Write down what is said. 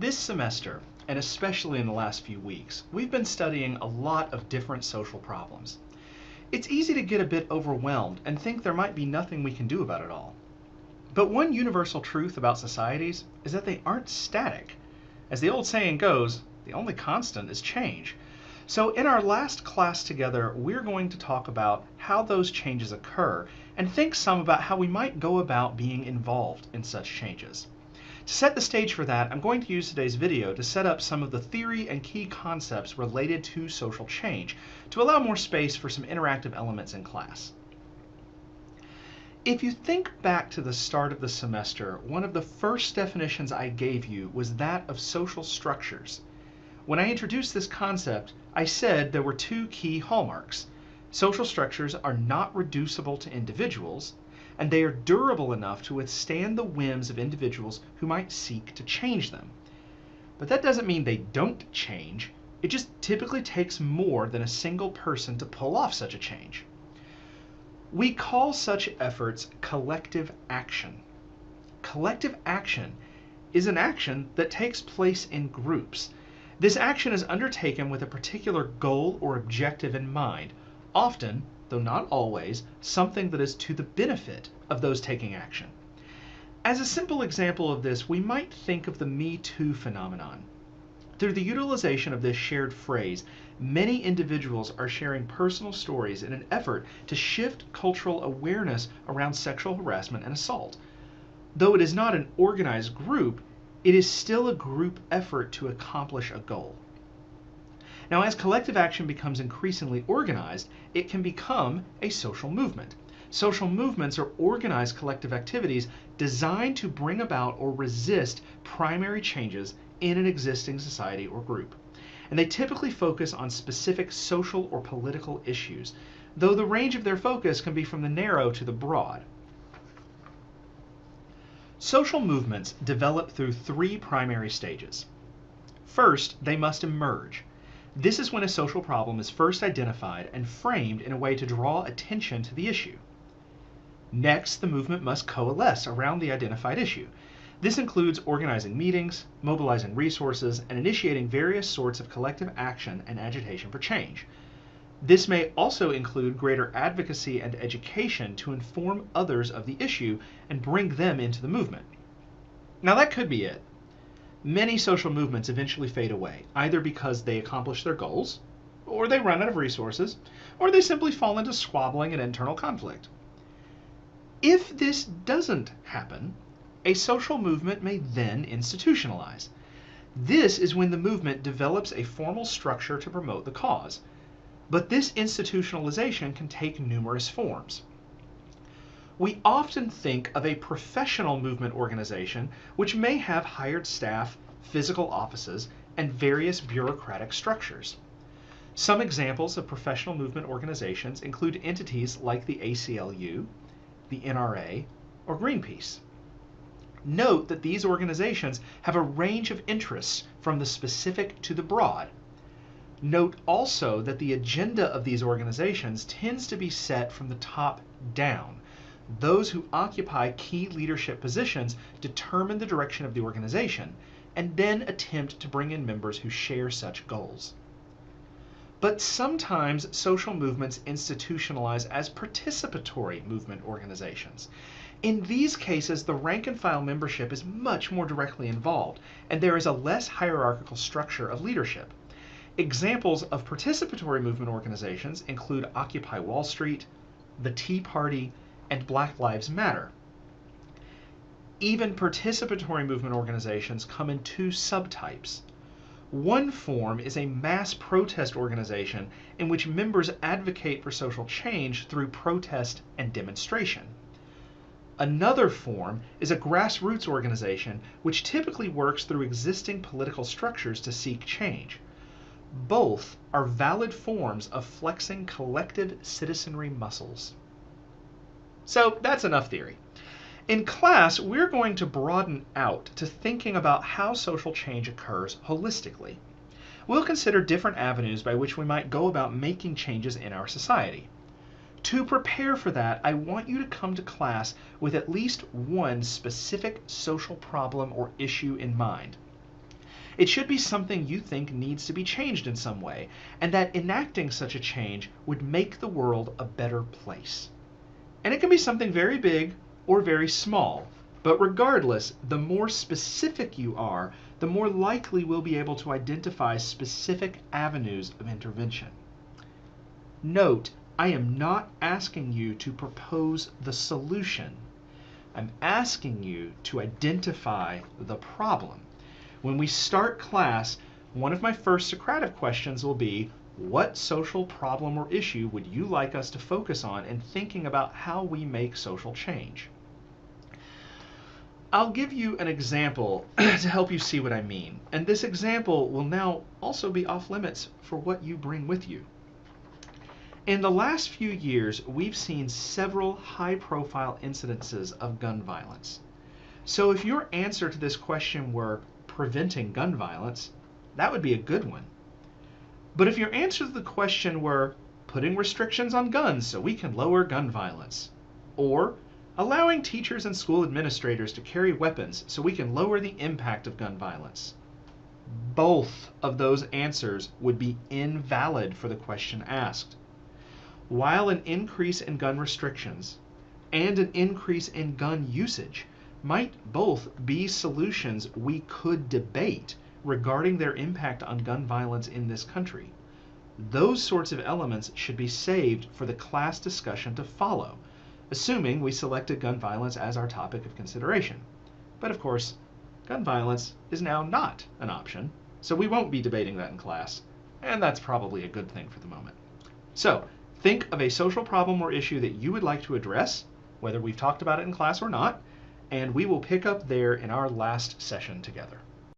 This semester, and especially in the last few weeks, we've been studying a lot of different social problems. It's easy to get a bit overwhelmed and think there might be nothing we can do about it all. But one universal truth about societies is that they aren't static. As the old saying goes, the only constant is change. So in our last class together, we're going to talk about how those changes occur and think some about how we might go about being involved in such changes. To set the stage for that, I'm going to use today's video to set up some of the theory and key concepts related to social change to allow more space for some interactive elements in class. If you think back to the start of the semester, one of the first definitions I gave you was that of social structures. When I introduced this concept, I said there were two key hallmarks. Social structures are not reducible to individuals, and they are durable enough to withstand the whims of individuals who might seek to change them. But that doesn't mean they don't change. It just typically takes more than a single person to pull off such a change. We call such efforts collective action. Collective action is an action that takes place in groups. This action is undertaken with a particular goal or objective in mind, often, though not always, something that is to the benefit of those taking action. As a simple example of this, we might think of the Me Too phenomenon. Through the utilization of this shared phrase, many individuals are sharing personal stories in an effort to shift cultural awareness around sexual harassment and assault. Though it is not an organized group, it is still a group effort to accomplish a goal. Now, as collective action becomes increasingly organized, it can become a social movement. Social movements are organized collective activities designed to bring about or resist primary changes in an existing society or group. And they typically focus on specific social or political issues, though the range of their focus can be from the narrow to the broad. Social movements develop through three primary stages. First, they must emerge. This is when a social problem is first identified and framed in a way to draw attention to the issue. Next, the movement must coalesce around the identified issue. This includes organizing meetings, mobilizing resources, and initiating various sorts of collective action and agitation for change. This may also include greater advocacy and education to inform others of the issue and bring them into the movement. Now that could be it. Many social movements eventually fade away, either because they accomplish their goals, or they run out of resources, or they simply fall into squabbling and internal conflict. If this doesn't happen, a social movement may then institutionalize. This is when the movement develops a formal structure to promote the cause. But this institutionalization can take numerous forms. We often think of a professional movement organization which may have hired staff, physical offices, and various bureaucratic structures. Some examples of professional movement organizations include entities like the ACLU, the NRA, or Greenpeace. Note that these organizations have a range of interests from the specific to the broad. Note also that the agenda of these organizations tends to be set from the top down. Those who occupy key leadership positions determine the direction of the organization and then attempt to bring in members who share such goals. But sometimes social movements institutionalize as participatory movement organizations. In these cases, the rank and file membership is much more directly involved, and there is a less hierarchical structure of leadership. Examples of participatory movement organizations include Occupy Wall Street, the Tea Party, and Black Lives Matter. Even participatory movement organizations come in two subtypes. One form is a mass protest organization in which members advocate for social change through protest and demonstration. Another form is a grassroots organization which typically works through existing political structures to seek change. Both are valid forms of flexing collective citizenry muscles. So that's enough theory. In class, we're going to broaden out to thinking about how social change occurs holistically. We'll consider different avenues by which we might go about making changes in our society. To prepare for that, I want you to come to class with at least one specific social problem or issue in mind. It should be something you think needs to be changed in some way, and that enacting such a change would make the world a better place. And it can be something very big or very small, but regardless, the more specific you are, the more likely we'll be able to identify specific avenues of intervention. Note, I am not asking you to propose the solution. I'm asking you to identify the problem. When we start class, one of my first Socratic questions will be, what social problem or issue would you like us to focus on in thinking about how we make social change? I'll give you an example to help you see what I mean, and this example will now also be off limits for what you bring with you. In the last few years, we've seen several high-profile incidences of gun violence. So if your answer to this question were preventing gun violence, that would be a good one. But if your answer to the question were putting restrictions on guns so we can lower gun violence, or allowing teachers and school administrators to carry weapons so we can lower the impact of gun violence, both of those answers would be invalid for the question asked. While an increase in gun restrictions and an increase in gun usage might both be solutions we could debate regarding their impact on gun violence in this country, those sorts of elements should be saved for the class discussion to follow, assuming we selected gun violence as our topic of consideration. But of course, gun violence is now not an option, so we won't be debating that in class, and that's probably a good thing for the moment. So, think of a social problem or issue that you would like to address, whether we've talked about it in class or not, and we will pick up there in our last session together.